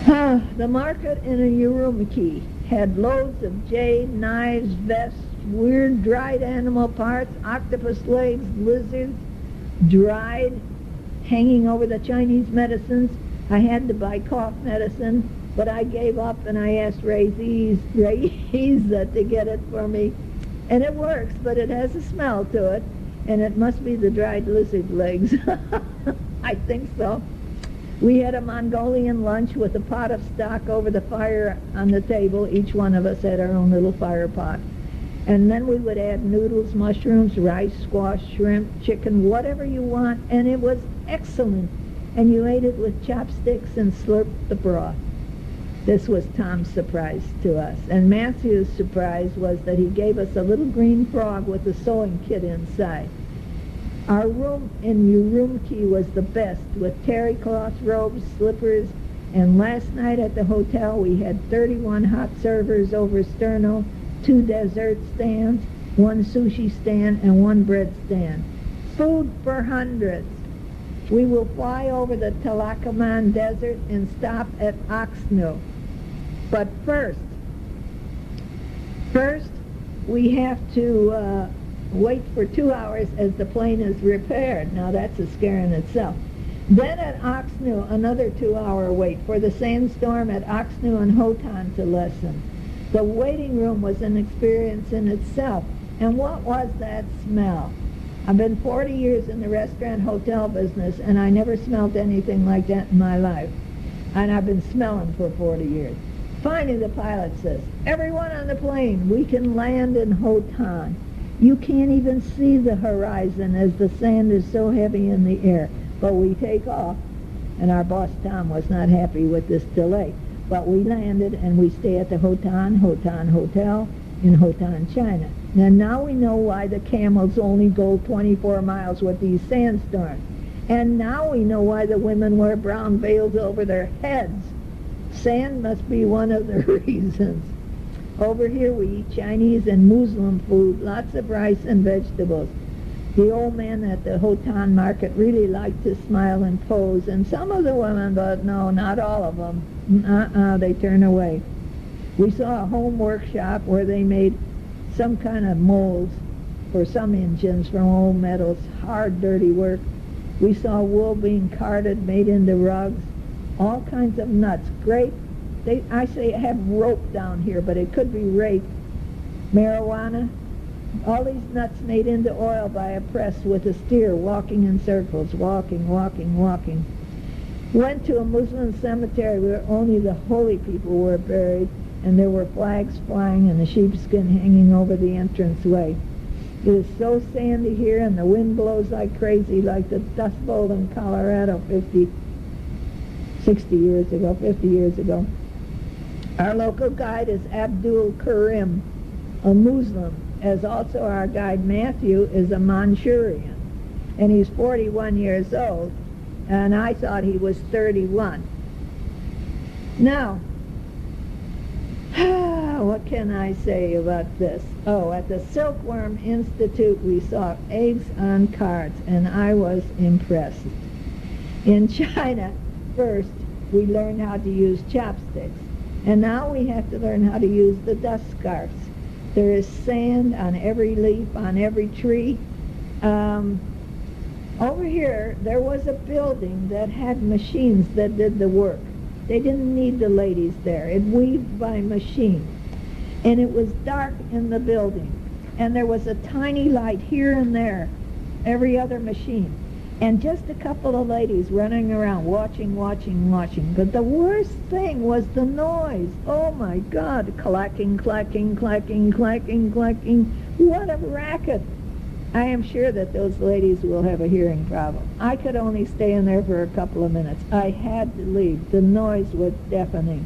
The market in Urumqi had loads of jade, knives, vests, weird dried animal parts, octopus legs, lizards, dried, hanging over the Chinese medicines. I had to buy cough medicine, but I gave up and I asked Raiza to get it for me. And it works, but it has a smell to it, and it must be the dried lizard legs. I think so. We had a Mongolian lunch with a pot of stock over the fire on the table. Each one of us had our own little fire pot. And then we would add noodles, mushrooms, rice, squash, shrimp, chicken, whatever you want, and it was excellent. And you ate it with chopsticks and slurped the broth. This was Tom's surprise to us. And Matthew's surprise was that he gave us a little green frog with a sewing kit inside. Our room in Urumqi was the best, with terry cloth robes, slippers, and last night at the hotel we had 31 hot servers over sterno, 2 dessert stands, 1 sushi stand, and 1 bread stand. Food for hundreds. We will fly over the Talakaman Desert and stop at Oxnu. But first, we have to wait for 2 hours as the plane is repaired. Now that's a scare in itself. Then at Oxnu, another 2-hour wait for the sandstorm at Oxnu and Hotan to lessen. The waiting room was an experience in itself. And what was that smell? I've been 40 years in the restaurant hotel business, and I never smelled anything like that in my life. And I've been smelling for 40 years. Finally, the pilot says, "Everyone on the plane, we can land in Hotan." You can't even see the horizon as the sand is so heavy in the air. But we take off, and our boss Tom was not happy with this delay. But we landed, and we stay at the Hotan Hotel in Hotan, China. Now we know why the camels only go 24 miles with these sandstorms. And now we know why the women wear brown veils over their heads. Sand must be one of the reasons. Over here we eat Chinese and Muslim food, lots of rice and vegetables. The old man at the Hotan market really liked to smile and pose, and some of the women, but no, not all of them. They turn away. We saw a home workshop where they made some kind of molds for some engines from old metals, hard, dirty work. We saw wool being carded, made into rugs, all kinds of nuts, grape. I say have rope down here, but it could be rape, marijuana, all these nuts made into oil by a press with a steer walking in circles, walking. Went to a Muslim cemetery where only the holy people were buried, and there were flags flying and a sheepskin hanging over the entranceway. It is so sandy here, and the wind blows like crazy, like the Dust Bowl in Colorado 50 years ago. Our local guide is Abdul Karim, a Muslim, as also our guide Matthew is a Manchurian, and he's 41 years old, and I thought he was 31. Now, what can I say about this? Oh, at the Silkworm Institute we saw eggs on cards, and I was impressed. In China, first, we learned how to use chopsticks, and now we have to learn how to use the dust scarfs. There is sand on every leaf, on every tree. Over here, there was a building that had machines that did the work. They didn't need the ladies there. It weaved by machine. And it was dark in the building. And there was a tiny light here and there, every other machine. And just a couple of ladies running around watching. But the worst thing was the noise. Oh my God, clacking. What a racket. I am sure that those ladies will have a hearing problem. I could only stay in there for a couple of minutes. I had to leave. The noise was deafening.